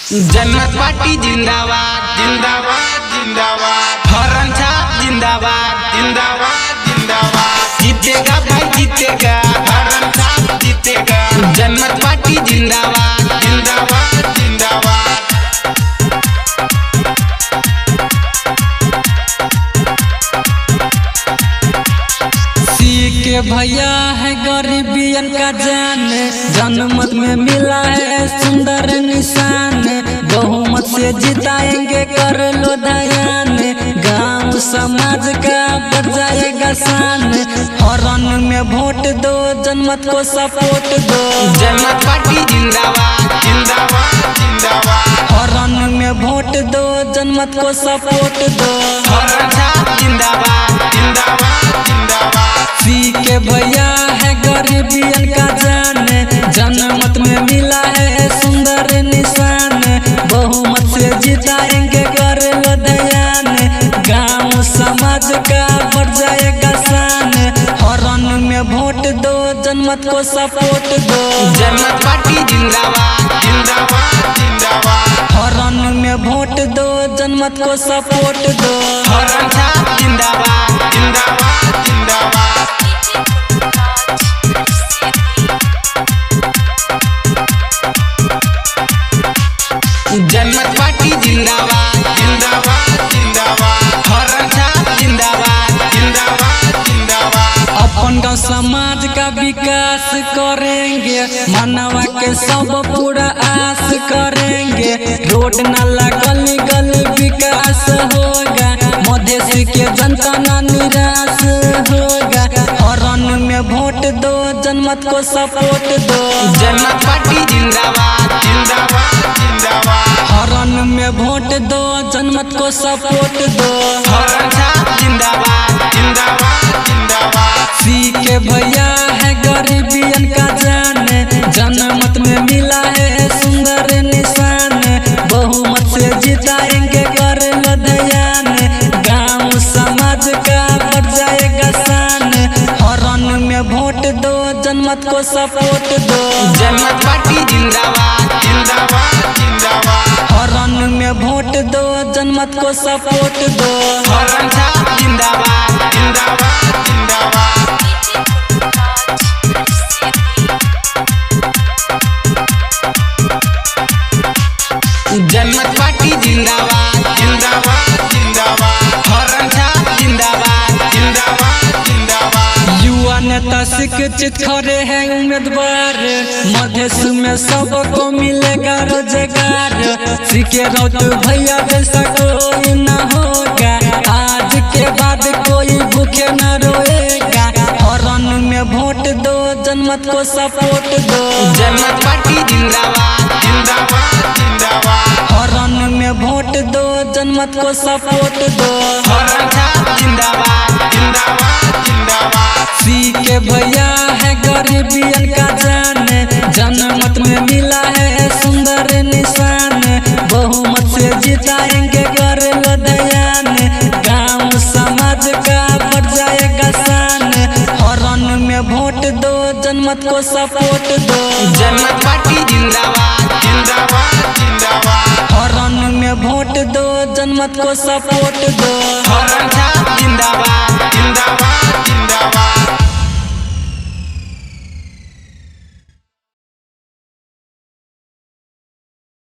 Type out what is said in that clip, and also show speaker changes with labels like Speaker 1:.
Speaker 1: जनमत पार्टी जिंदाबाद जिंदाबाद जिंदाबाद। हरण छाप जिंदाबाद जिंदाबाद जिंदाबाद। जीतेगा भाई जीतेगा, हरण छाप जीतेगा। जनमत पार्टी जिंदाबाद जिंदाबाद जिंदाबाद।
Speaker 2: के भैया है गरीबियन का जान, जनमत में मिला है सुंदर निशान। बहुमत से जिताएंगे कर लो दयान, गांव समाज का बढ़ जाएगा शान। हरण में वोट दो, जनमत को सपोर्ट दो।
Speaker 1: जनमत पार्टी जिंदाबाद जिंदाबाद जिंदाबाद।
Speaker 2: हरण में वोट दो, जनमत को सपोर्ट दो।
Speaker 1: हरण छाप जिंदाबाद जिंदाबाद जिंदाबाद।
Speaker 2: के भैया है गरीबियन का जान, जनमत में मिला है सुंदर निशान। बहुमत से जिताएंगे कर लो दयान, गांव समाज का बढ़ जाएगा शान। हरण में वोट दो, जनमत को सपोर्ट दो।
Speaker 1: जनमत पार्टी जिंदाबाद जिंदाबाद जिंदाबाद।
Speaker 2: हरण में वोट दो, जनमत को सपोर्ट दो।
Speaker 1: हरण छाप जिंदाबाद जिंदाबाद जिंदाबाद। जनमत पार्टी जिंदाबाद जिंदाबाद जिंदाबाद। हरण छाप जिंदाबाद जिंदाबाद जिंदाबाद।
Speaker 2: अपन गाँव समाज का विकास करेंगे, मानवा के सब पूरा आस करेंगे। रोड नाला गली गली विकास होगा, मधेसी के जनता ना निराश होगा। हरण में वोट दो, जनमत को सपोर्ट दो।
Speaker 1: जनमत पार्टी जिंदाबाद जिंदाबाद जिंदाबाद।
Speaker 2: हरण में वोट दो, जनमत को सपोर्ट दो।
Speaker 1: हरण छाप जिंदाबाद जिंदाबाद जिंदाबाद।
Speaker 2: के भैया है गरीबियन का जान, जनमत में मिला है सुंदर निशान। बहुमत से जिताएंगे कर लो दयान, गांव समाज का बढ़ जाएगा शान। हरण में वोट दो, जनमत को सपोर्ट दो।
Speaker 1: जनमत पार्टी जिंदाबाद जिंदाबाद जिंदाबाद।
Speaker 2: हरण में वोट दो, जनमत को सपोर्ट दो।
Speaker 1: हरण छाप जिंदाबाद जिंदाबाद जिंदाबाद। जनमत पार्टी जिंदाबाद जिंदाबाद जिंदाबाद। हरण छाप जिंदाबाद जिंदाबाद जिंदाबाद।
Speaker 2: युवा नेता शिक्षित खड़े हैं उम्मीदवार, मधेश में सबको मिलेगा रोजगार। सीखे रौत भैया जैसा कोई न होगा, आज के बाद कोई भूखे न रोएगा। हरण में वोट दो, जनमत को सपोर्ट दो।
Speaker 1: जनमत पार्टी जिंदाबाद जिंदाबाद जिंदाबाद।
Speaker 2: हरण में वोट दो, जनमत को सपोर्ट दो।
Speaker 1: हरण छाप जिंदाबाद जिंदाबाद जिंदाबाद।
Speaker 2: के भैया है गरीबियन का जान, जनमत में मिला है सुंदर निशान। बहुमत से जिताएंगे कर लो दयान, गांव समाज का बढ़ जाएगा शान। हरण में वोट दो, जनमत को सपोर्ट दो।
Speaker 1: जनमत पार्टी जिंदाबाद जिंदाबाद जिंदाबाद।
Speaker 2: हरण में वोट दो, जनमत को सपोर्ट दो।
Speaker 1: हरण छाप जिंदाबाद जिंदाबाद